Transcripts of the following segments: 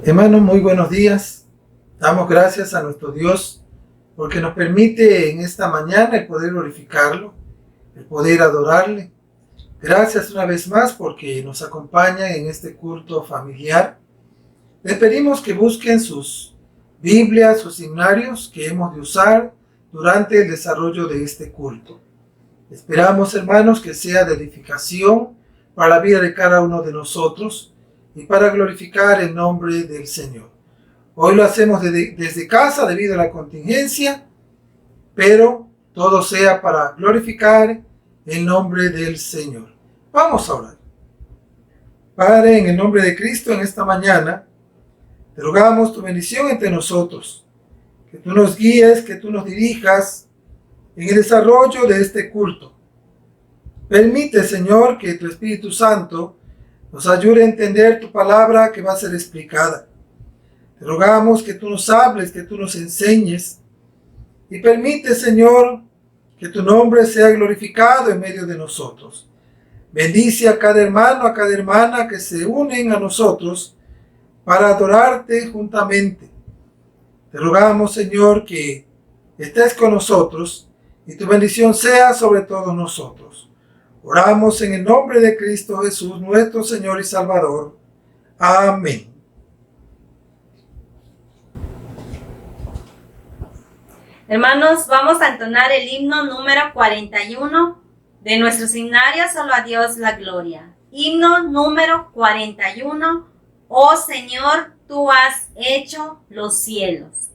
Hermanos, muy buenos días. Damos gracias a nuestro Dios porque nos permite en esta mañana el poder glorificarlo, el poder adorarle. Gracias una vez más porque nos acompaña en este culto familiar. Les pedimos que busquen sus Biblias, sus himnarios que hemos de usar durante el desarrollo de este culto. Esperamos, hermanos, que sea de edificación para la vida de cada uno de nosotros y para glorificar el nombre del Señor. Hoy lo hacemos desde casa debido a la contingencia, pero todo sea para glorificar el nombre del Señor. Vamos a orar. Padre, en el nombre de Cristo, en esta mañana, te rogamos tu bendición entre nosotros, que tú nos guíes, que tú nos dirijas en el desarrollo de este culto. Permite, Señor, que tu Espíritu Santo nos ayude a entender tu palabra que va a ser explicada. Te rogamos que tú nos hables, que tú nos enseñes y permite, Señor, que tu nombre sea glorificado en medio de nosotros. Bendice a cada hermano, a cada hermana que se unen a nosotros para adorarte juntamente. Te rogamos, Señor, que estés con nosotros y tu bendición sea sobre todos nosotros. Oramos en el nombre de Cristo Jesús, nuestro Señor y Salvador. Amén. Hermanos, vamos a entonar el himno número 41 de nuestros himnarios, solo a Dios la gloria. Himno número 41. Oh Señor, tú has hecho los cielos.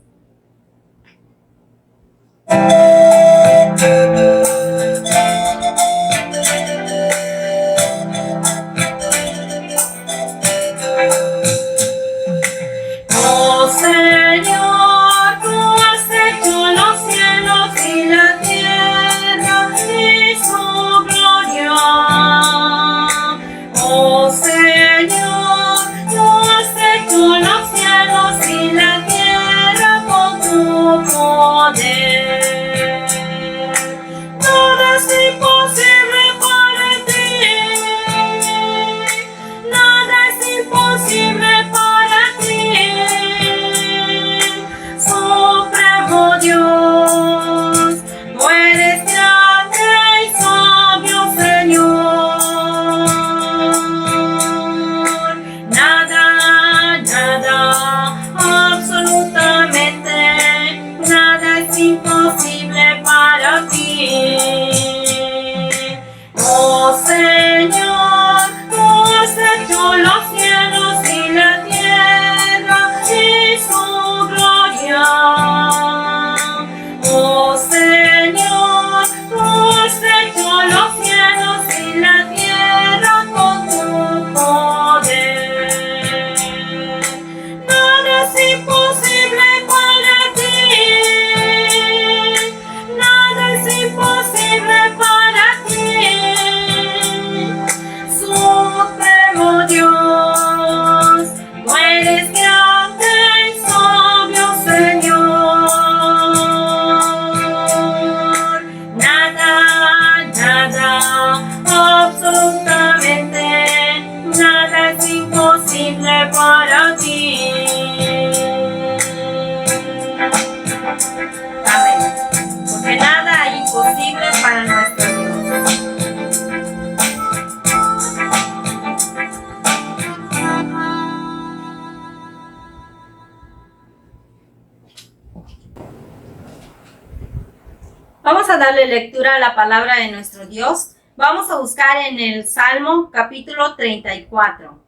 Vamos a darle lectura a la palabra de nuestro Dios. Vamos a buscar en el Salmo capítulo 34.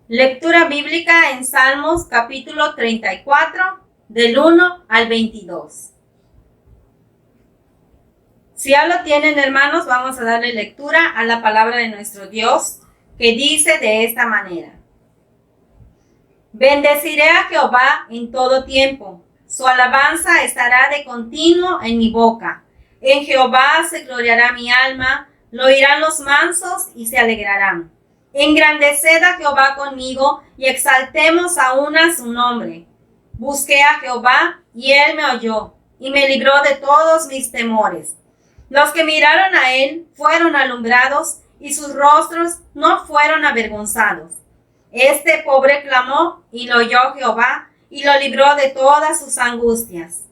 Lectura bíblica en Salmos capítulo 34, del 1 al 22. Si ya lo tienen, hermanos, vamos a darle lectura a la palabra de nuestro Dios, que dice de esta manera. Bendeciré a Jehová en todo tiempo. Su alabanza estará de continuo en mi boca. En Jehová se gloriará mi alma, lo oirán los mansos y se alegrarán. Engrandeced a Jehová conmigo y exaltemos aún a su nombre. Busqué a Jehová y él me oyó y me libró de todos mis temores. Los que miraron a él fueron alumbrados y sus rostros no fueron avergonzados. Este pobre clamó y lo oyó Jehová y lo libró de todas sus angustias.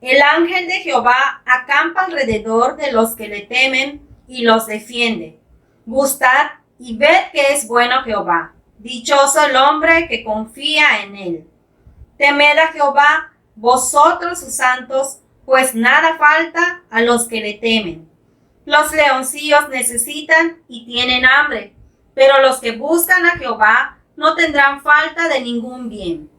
El ángel de Jehová acampa alrededor de los que le temen y los defiende. Gustad y ved que es bueno Jehová. Dichoso el hombre que confía en él. Temed a Jehová, vosotros sus santos, pues nada falta a los que le temen. Los leoncillos necesitan y tienen hambre, pero los que buscan a Jehová no tendrán falta de ningún bien.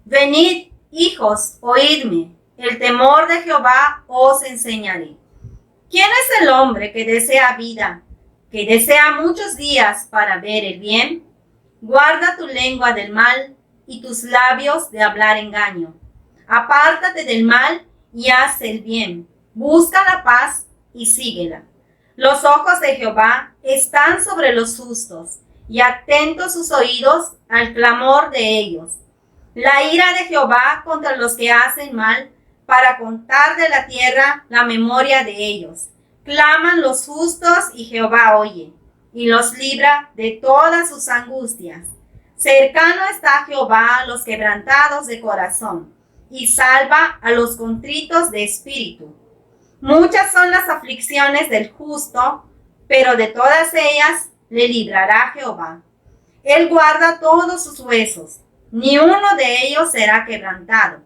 Venid, hijos, oídme, el temor de Jehová os enseñaré. ¿Quién es el hombre que desea vida, que desea muchos días para ver el bien? Guarda tu lengua del mal y tus labios de hablar engaño. Apártate del mal y haz el bien. Busca la paz y síguela. Los ojos de Jehová están sobre los justos y atentos sus oídos al clamor de ellos. La ira de Jehová contra los que hacen mal, para contar de la tierra la memoria de ellos. Claman los justos y Jehová oye, y los libra de todas sus angustias. Cercano está Jehová a los quebrantados de corazón, y salva a los contritos de espíritu. Muchas son las aflicciones del justo, pero de todas ellas le librará Jehová. Él guarda todos sus huesos, ni uno de ellos será quebrantado.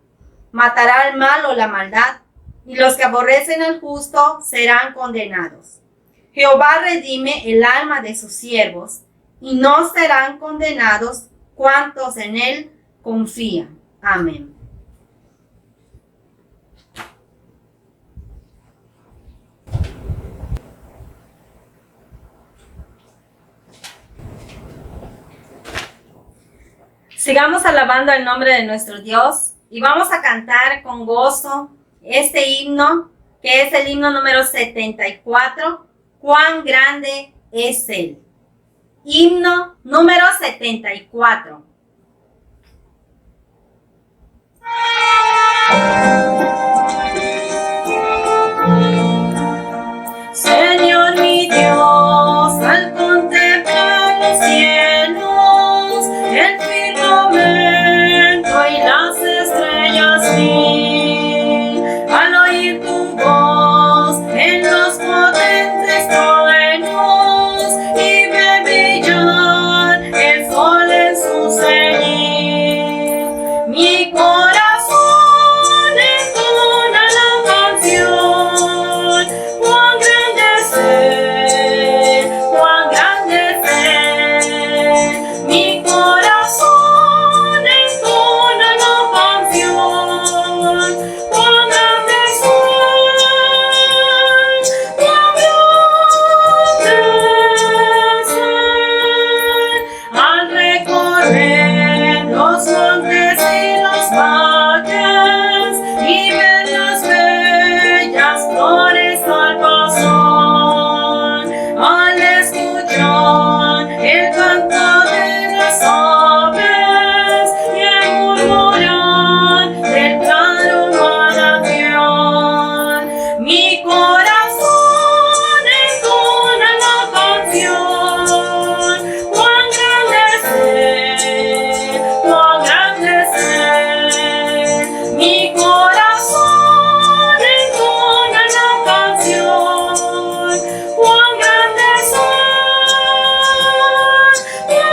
Matará al mal o la maldad, y los que aborrecen al justo serán condenados. Jehová redime el alma de sus siervos, y no serán condenados cuantos en él confían. Amén. Sigamos alabando el nombre de nuestro Dios y vamos a cantar con gozo este himno, que es el himno número 74, cuán grande es Él. Himno número 74. Señor mi Dios, al contemplar los cielos, el firmamento y las estrellas vi, al oír tu voz en los potentes truenos y ver brillar el sol en su cenit, mi corazón entona la canción, cuán grande es Él, cuán grande es Él, mi corazón entona la canción, cuán grande es Él, cuán grande es Él. Al recorrer los montes y los valles y ver las bellas flores al pasar, al escuchar el canto de las aves y el murmurar del claro manantial, mi corazón entona la canción, cuán grande es Él, cuán grande es Él, mi corazón entona la canción, cuán grande es Él, cuán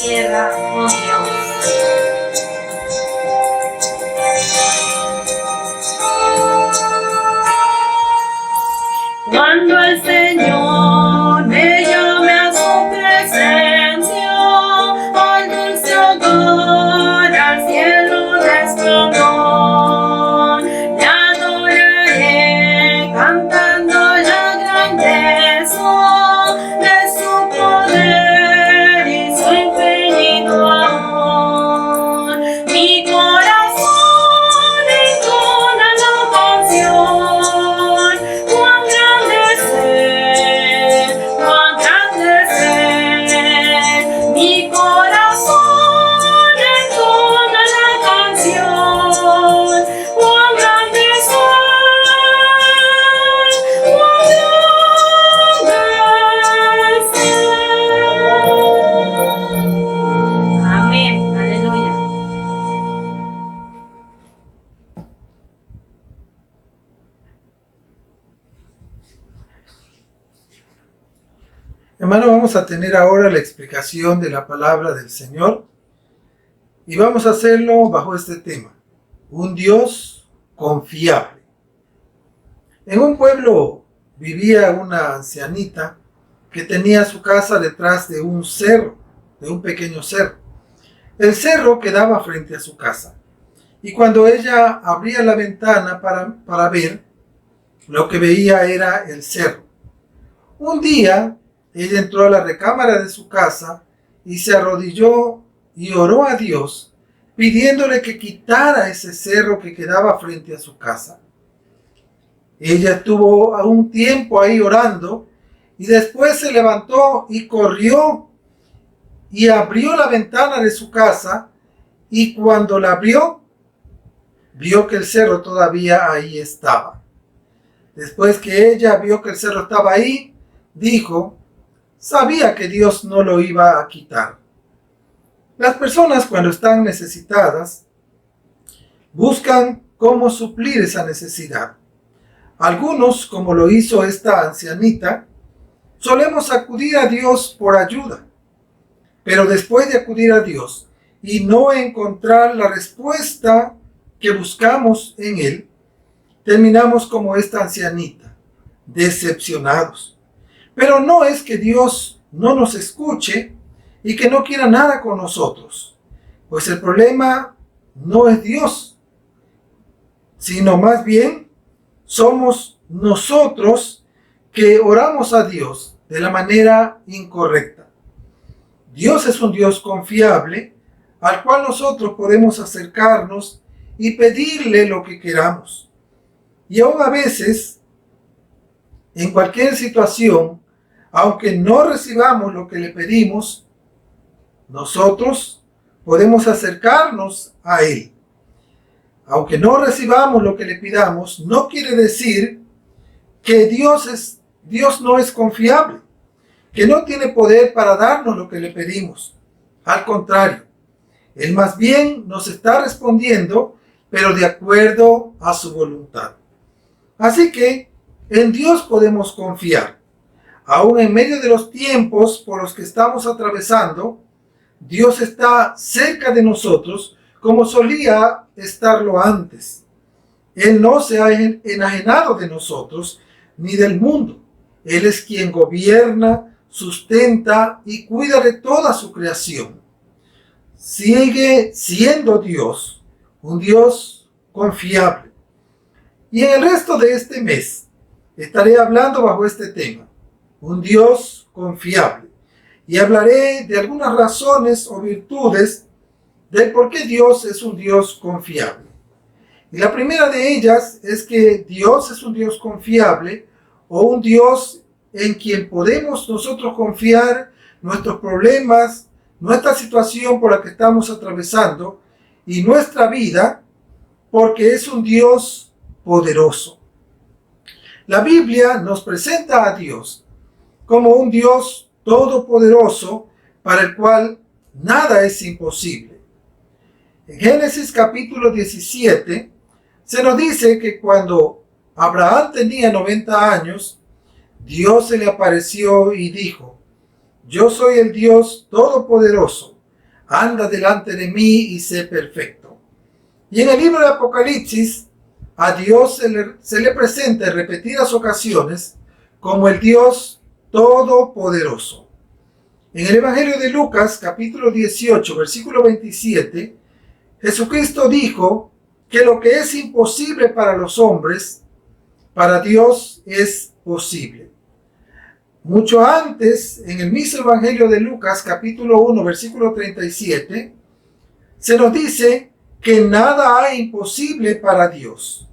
tierra, oh Dios. Cuando el Señor me llame a su presencia, al dulce hogar, al cielo de esplendor, le adoraré cantando la grandeza de su poder y su infinito amor. Mi corazón entona la canción, cuán grande es, mi corazón entona la canción, cuán grande es, cuán grande es. Amén, aleluya. Hermano, vamos a tener ahora la explicación de la palabra del Señor y vamos a hacerlo bajo este tema: un Dios confiable. En un pueblo vivía una ancianita que tenía su casa detrás de un cerro, de un pequeño cerro. El cerro quedaba frente a su casa y cuando ella abría la ventana para ver, lo que veía era el cerro. Un día ella entró a la recámara de su casa y se arrodilló y oró a Dios, pidiéndole que quitara ese cerro que quedaba frente a su casa. Ella estuvo un tiempo ahí orando y después se levantó y corrió y abrió la ventana de su casa, y cuando la abrió, vio que el cerro todavía ahí estaba. Después que ella vio que el cerro estaba ahí, dijo: sabía que Dios no lo iba a quitar. Las personas, cuando están necesitadas, buscan cómo suplir esa necesidad. Algunos, como lo hizo esta ancianita, solemos acudir a Dios por ayuda. Pero después de acudir a Dios y no encontrar la respuesta que buscamos en Él, terminamos como esta ancianita, decepcionados. Pero no es que Dios no nos escuche y que no quiera nada con nosotros, pues el problema no es Dios, sino más bien somos nosotros que oramos a Dios de la manera incorrecta. Dios es un Dios confiable al cual nosotros podemos acercarnos y pedirle lo que queramos. Y aún a veces, en cualquier situación, aunque no recibamos lo que le pedimos, nosotros podemos acercarnos a Él. Aunque no recibamos lo que le pidamos, no quiere decir que Dios no es confiable, que no tiene poder para darnos lo que le pedimos. Al contrario, Él más bien nos está respondiendo, pero de acuerdo a su voluntad. Así que en Dios podemos confiar. Aún en medio de los tiempos por los que estamos atravesando, Dios está cerca de nosotros como solía estarlo antes. Él no se ha enajenado de nosotros ni del mundo. Él es quien gobierna, sustenta y cuida de toda su creación. Sigue siendo Dios, un Dios confiable. Y en el resto de este mes estaré hablando bajo este tema: un Dios confiable. Y hablaré de algunas razones o virtudes del por qué Dios es un Dios confiable. Y la primera de ellas es que Dios es un Dios confiable, o un Dios en quien podemos nosotros confiar nuestros problemas, nuestra situación por la que estamos atravesando y nuestra vida, porque es un Dios poderoso. La Biblia nos presenta a Dios como un Dios todopoderoso para el cual nada es imposible. En Génesis capítulo 17 se nos dice que cuando Abraham tenía 90 años, Dios se le apareció y dijo: yo soy el Dios todopoderoso, anda delante de mí y sé perfecto. Y en el libro de Apocalipsis, a Dios se le presenta en repetidas ocasiones como el Dios Todopoderoso. En el Evangelio de Lucas, capítulo 18, versículo 27, Jesucristo dijo que lo que es imposible para los hombres, para Dios es posible. Mucho antes, en el mismo Evangelio de Lucas, capítulo 1, versículo 37, se nos dice que nada hay imposible para Dios.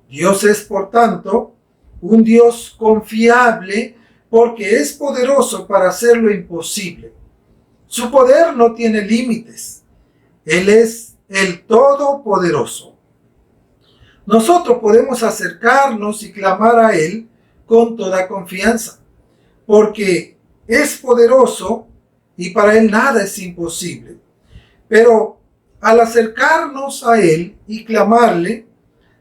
Dios es, por tanto, un Dios confiable porque es poderoso para hacer lo imposible. Su poder no tiene límites. Él es el Todopoderoso. Nosotros podemos acercarnos y clamar a Él con toda confianza, porque es poderoso y para Él nada es imposible. Pero al acercarnos a Él y clamarle,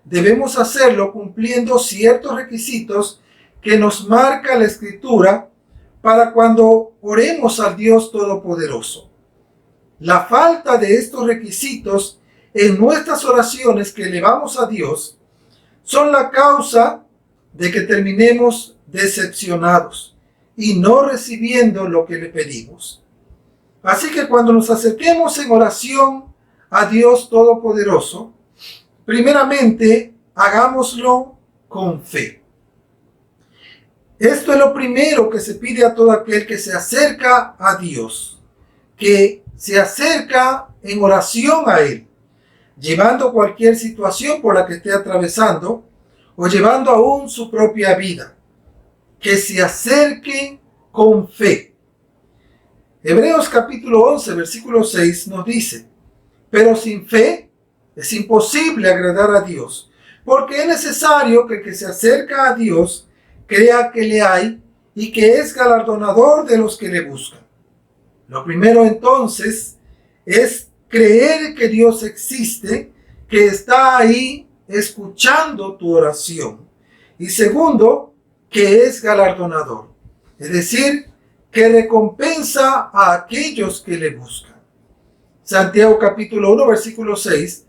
debemos hacerlo cumpliendo ciertos requisitos que nos marca la Escritura para cuando oremos al Dios Todopoderoso. La falta de estos requisitos en nuestras oraciones que elevamos a Dios son la causa de que terminemos decepcionados y no recibiendo lo que le pedimos. Así que cuando nos acerquemos en oración a Dios Todopoderoso, primeramente hagámoslo con fe. Esto es lo primero que se pide a todo aquel que se acerca a Dios, que se acerca en oración a Él, llevando cualquier situación por la que esté atravesando o llevando aún su propia vida, que se acerque con fe. Hebreos capítulo 11, versículo 6 nos dice: pero sin fe es imposible agradar a Dios, porque es necesario que el que se acerca a Dios crea que le hay y que es galardonador de los que le buscan. Lo primero entonces es creer que Dios existe, que está ahí escuchando tu oración. Y segundo, que es galardonador, es decir, que recompensa a aquellos que le buscan. Santiago capítulo 1, versículo 6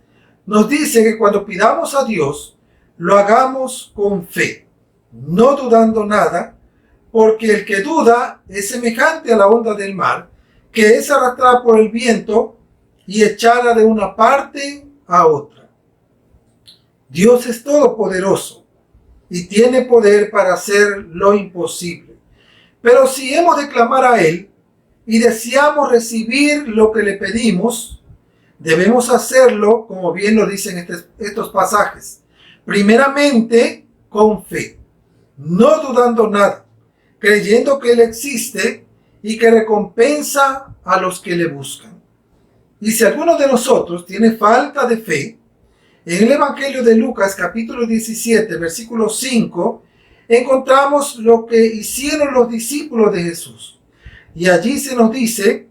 nos dice que cuando pidamos a Dios, lo hagamos con fe, no dudando nada, porque el que duda es semejante a la onda del mar, que es arrastrada por el viento y echada de una parte a otra. Dios es todopoderoso y tiene poder para hacer lo imposible. Pero si hemos de clamar a Él y deseamos recibir lo que le pedimos, debemos hacerlo, como bien lo dicen estos pasajes, primeramente con fe, no dudando nada, creyendo que Él existe y que recompensa a los que le buscan. Y si alguno de nosotros tiene falta de fe, en el Evangelio de Lucas capítulo 17, versículo 5, encontramos lo que hicieron los discípulos de Jesús. Y allí se nos dice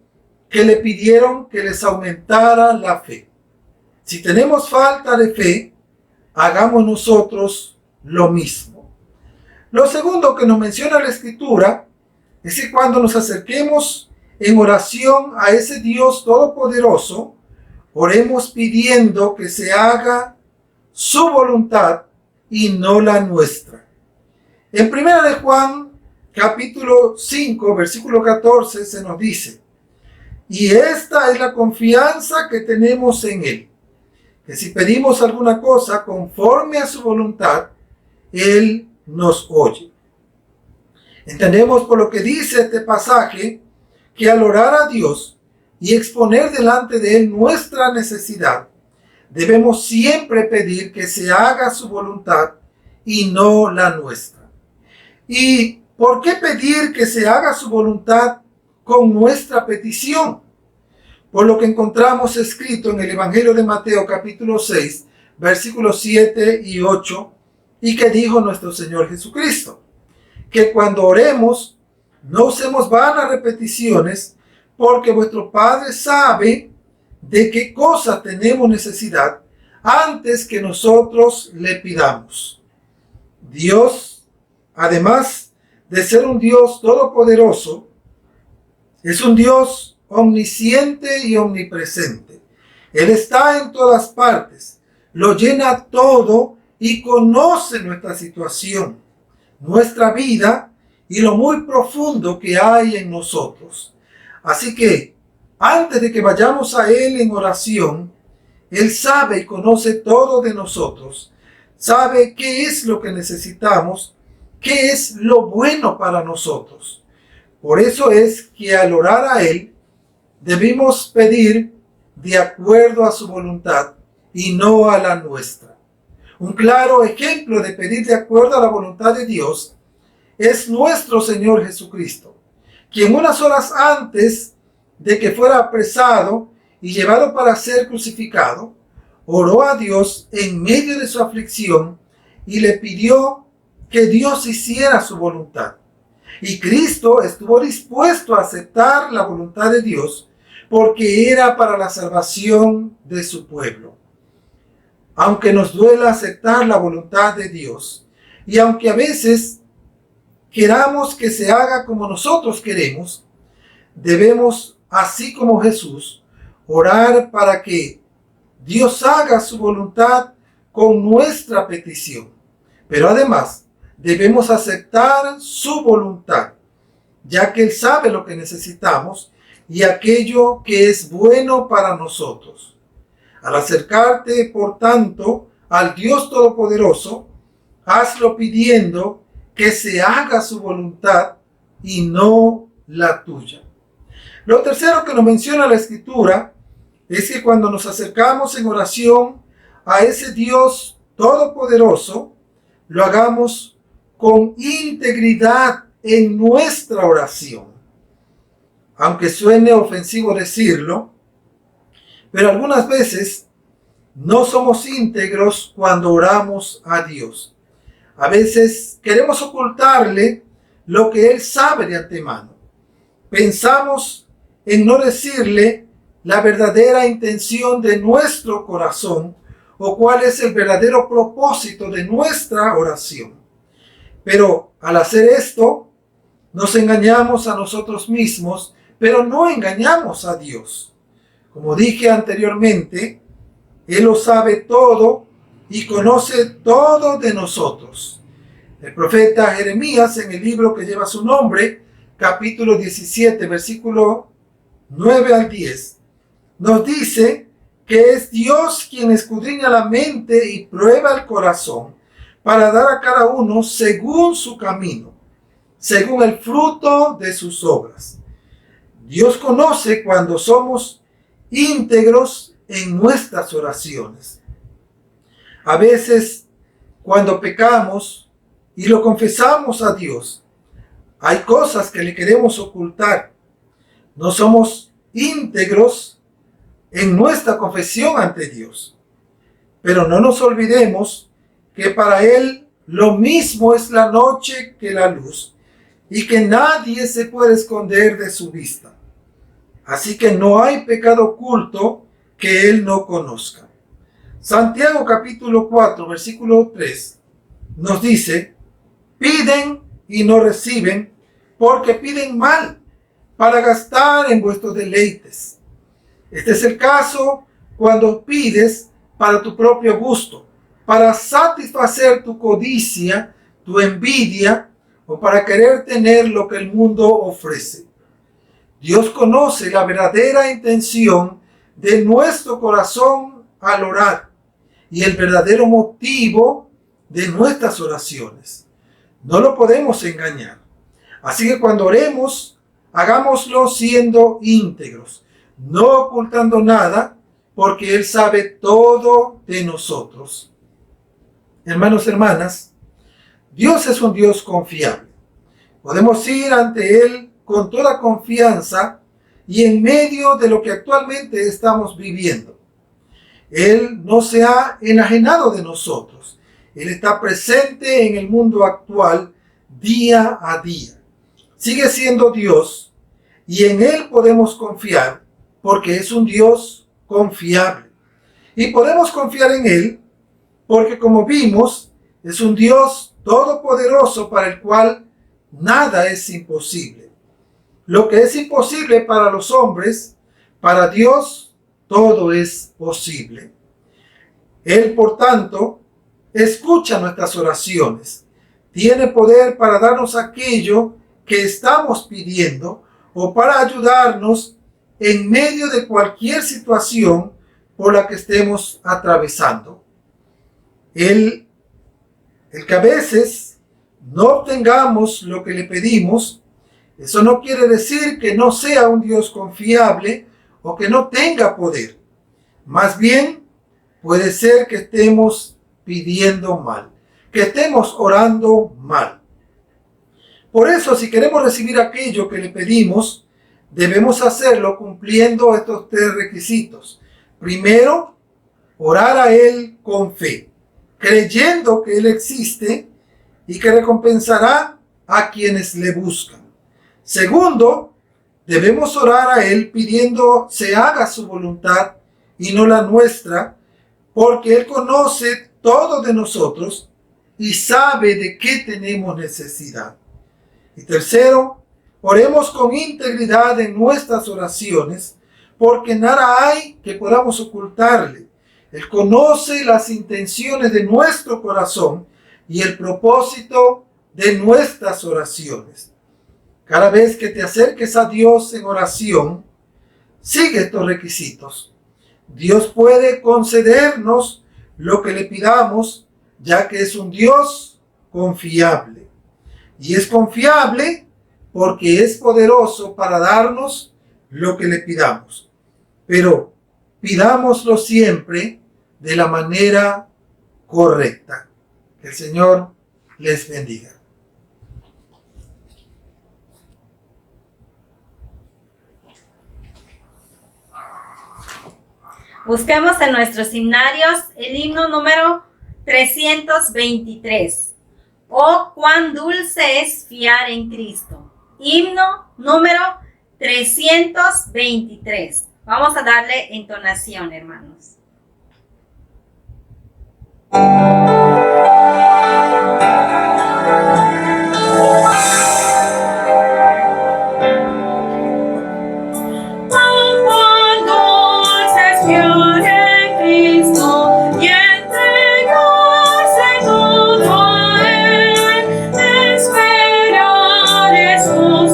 que le pidieron que les aumentara la fe. Si tenemos falta de fe, hagamos nosotros lo mismo. Lo segundo que nos menciona la Escritura es que cuando nos acerquemos en oración a ese Dios todopoderoso, oremos pidiendo que se haga su voluntad y no la nuestra. En 1 de Juan, capítulo 5, versículo 14, se nos dice: y esta es la confianza que tenemos en Él, que si pedimos alguna cosa conforme a su voluntad, Él nos oye. Entendemos por lo que dice este pasaje que al orar a Dios y exponer delante de Él nuestra necesidad, debemos siempre pedir que se haga su voluntad y no la nuestra. ¿Y por qué pedir que se haga su voluntad con nuestra petición? Por lo que encontramos escrito en el Evangelio de Mateo capítulo 6, versículos 7 y 8, y que dijo nuestro Señor Jesucristo: que cuando oremos no usemos vanas repeticiones, porque vuestro Padre sabe de qué cosas tenemos necesidad antes que nosotros le pidamos. Dios, además de ser un Dios todopoderoso, es un Dios omnisciente y omnipresente. Él está en todas partes, lo llena todo y conoce nuestra situación, nuestra vida y lo muy profundo que hay en nosotros. Así que, antes de que vayamos a Él en oración, Él sabe y conoce todo de nosotros, sabe qué es lo que necesitamos, qué es lo bueno para nosotros. Por eso es que al orar a Él, debemos pedir de acuerdo a su voluntad y no a la nuestra. Un claro ejemplo de pedir de acuerdo a la voluntad de Dios es nuestro Señor Jesucristo, quien unas horas antes de que fuera apresado y llevado para ser crucificado, oró a Dios en medio de su aflicción y le pidió que Dios hiciera su voluntad. Y Cristo estuvo dispuesto a aceptar la voluntad de Dios porque era para la salvación de su pueblo. Aunque nos duela aceptar la voluntad de Dios y aunque a veces queramos que se haga como nosotros queremos, debemos, así como Jesús, orar para que Dios haga su voluntad con nuestra petición. Pero además, debemos aceptar su voluntad, ya que Él sabe lo que necesitamos y aquello que es bueno para nosotros. Al acercarte, por tanto, al Dios Todopoderoso, hazlo pidiendo que se haga su voluntad y no la tuya. Lo tercero que nos menciona la Escritura es que cuando nos acercamos en oración a ese Dios Todopoderoso, lo hagamos con integridad en nuestra oración. Aunque suene ofensivo decirlo, pero algunas veces no somos íntegros cuando oramos a Dios. A veces queremos ocultarle lo que Él sabe de antemano. Pensamos en no decirle la verdadera intención de nuestro corazón o cuál es el verdadero propósito de nuestra oración. Pero al hacer esto, nos engañamos a nosotros mismos, pero no engañamos a Dios. Como dije anteriormente, Él lo sabe todo y conoce todo de nosotros. El profeta Jeremías, en el libro que lleva su nombre, capítulo 17, versículo 9 al 10, nos dice que es Dios quien escudriña la mente y prueba el corazón para dar a cada uno según su camino, según el fruto de sus obras. Dios conoce cuando somos íntegros en nuestras oraciones. A veces, cuando pecamos y lo confesamos a Dios, hay cosas que le queremos ocultar. No somos íntegros en nuestra confesión ante Dios. Pero no nos olvidemos que para Él lo mismo es la noche que la luz y que nadie se puede esconder de su vista. Así que no hay pecado oculto que Él no conozca. Santiago capítulo 4, versículo 3 nos dice: piden y no reciben, porque piden mal, para gastar en vuestros deleites. Este es el caso cuando pides para tu propio gusto, para satisfacer tu codicia, tu envidia, o para querer tener lo que el mundo ofrece. Dios conoce la verdadera intención de nuestro corazón al orar y el verdadero motivo de nuestras oraciones. No lo podemos engañar. Así que cuando oremos, hagámoslo siendo íntegros, no ocultando nada, porque Él sabe todo de nosotros. Hermanos, hermanas, Dios es un Dios confiable. Podemos ir ante Él con toda confianza y en medio de lo que actualmente estamos viviendo. Él no se ha enajenado de nosotros. Él está presente en el mundo actual día a día. Sigue siendo Dios y en Él podemos confiar porque es un Dios confiable. Y podemos confiar en Él porque, como vimos, es un Dios todopoderoso para el cual nada es imposible. Lo que es imposible para los hombres, para Dios todo es posible. Él, por tanto, escucha nuestras oraciones. Tiene poder para darnos aquello que estamos pidiendo o para ayudarnos en medio de cualquier situación por la que estemos atravesando. El que a veces no obtengamos lo que le pedimos, eso no quiere decir que no sea un Dios confiable o que no tenga poder. Más bien, puede ser que estemos pidiendo mal, que estemos orando mal. Por eso, si queremos recibir aquello que le pedimos, debemos hacerlo cumpliendo estos 3 requisitos. Primero, orar a Él con fe, creyendo que Él existe y que recompensará a quienes le buscan. Segundo, debemos orar a Él pidiendo se haga su voluntad y no la nuestra, porque Él conoce todo de nosotros y sabe de qué tenemos necesidad. Y tercero, oremos con integridad en nuestras oraciones, porque nada hay que podamos ocultarle. Él conoce las intenciones de nuestro corazón y el propósito de nuestras oraciones. Cada vez que te acerques a Dios en oración, sigue estos requisitos. Dios puede concedernos lo que le pidamos, ya que es un Dios confiable. Y es confiable porque es poderoso para darnos lo que le pidamos. Pero pidámoslo siempre de la manera correcta. Que el Señor les bendiga. Busquemos en nuestros himnarios el himno número 323. Oh, cuán dulce es fiar en Cristo. Himno número 323. Vamos a darle entonación, hermanos. Jesús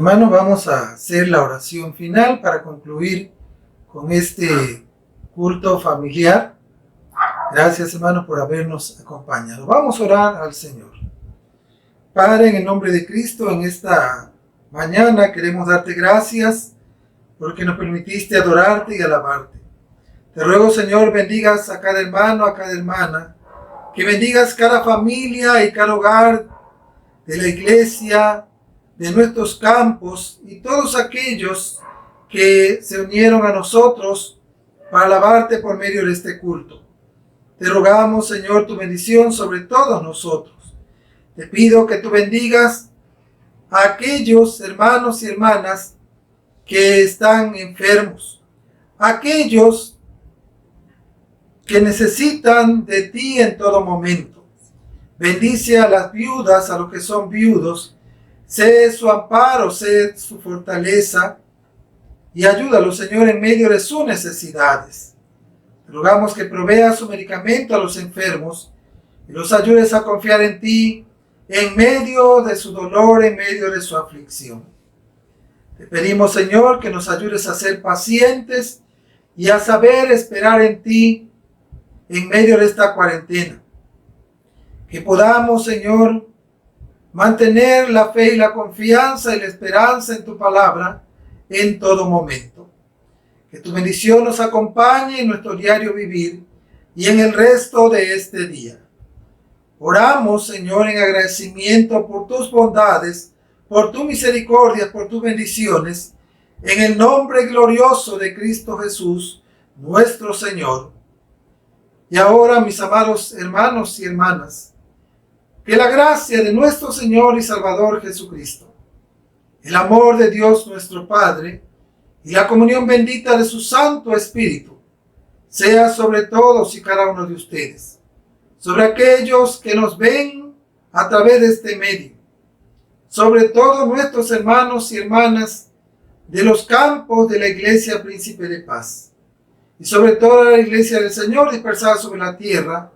Hermanos, vamos a hacer la oración final para concluir con este culto familiar. Gracias, hermanos, por habernos acompañado. Vamos a orar al Señor. Padre, en el nombre de Cristo, en esta mañana queremos darte gracias porque nos permitiste adorarte y alabarte. Te ruego, Señor, bendigas a cada hermano, a cada hermana, que bendigas cada familia y cada hogar de la iglesia, de nuestros campos y todos aquellos que se unieron a nosotros para alabarte por medio de este culto. Te rogamos, Señor, tu bendición sobre todos nosotros. Te pido que tú bendigas a aquellos hermanos y hermanas que están enfermos, aquellos que necesitan de ti en todo momento. Bendice a las viudas, a los que son viudos. Sé su amparo, sé su fortaleza y ayúdalo, Señor, en medio de sus necesidades. Te rogamos que proveas su medicamento a los enfermos y los ayudes a confiar en ti en medio de su dolor, en medio de su aflicción. Te pedimos, Señor, que nos ayudes a ser pacientes y a saber esperar en ti en medio de esta cuarentena. Que podamos, Señor, mantener la fe y la confianza y la esperanza en tu palabra en todo momento. Que tu bendición nos acompañe en nuestro diario vivir y en el resto de este día. Oramos, Señor, en agradecimiento por tus bondades, por tu misericordia, por tus bendiciones, en el nombre glorioso de Cristo Jesús, nuestro Señor. Y ahora, mis amados hermanos y hermanas, que la gracia de nuestro Señor y Salvador Jesucristo, el amor de Dios nuestro Padre y la comunión bendita de su Santo Espíritu sea sobre todos y cada uno de ustedes, sobre aquellos que nos ven a través de este medio, sobre todos nuestros hermanos y hermanas de los campos de la Iglesia Príncipe de Paz y sobre toda la Iglesia del Señor dispersada sobre la tierra,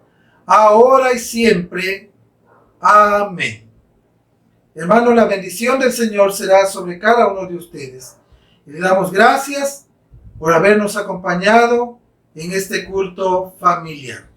ahora y siempre. Amén. Hermanos, la bendición del Señor será sobre cada uno de ustedes. Y le damos gracias por habernos acompañado en este culto familiar.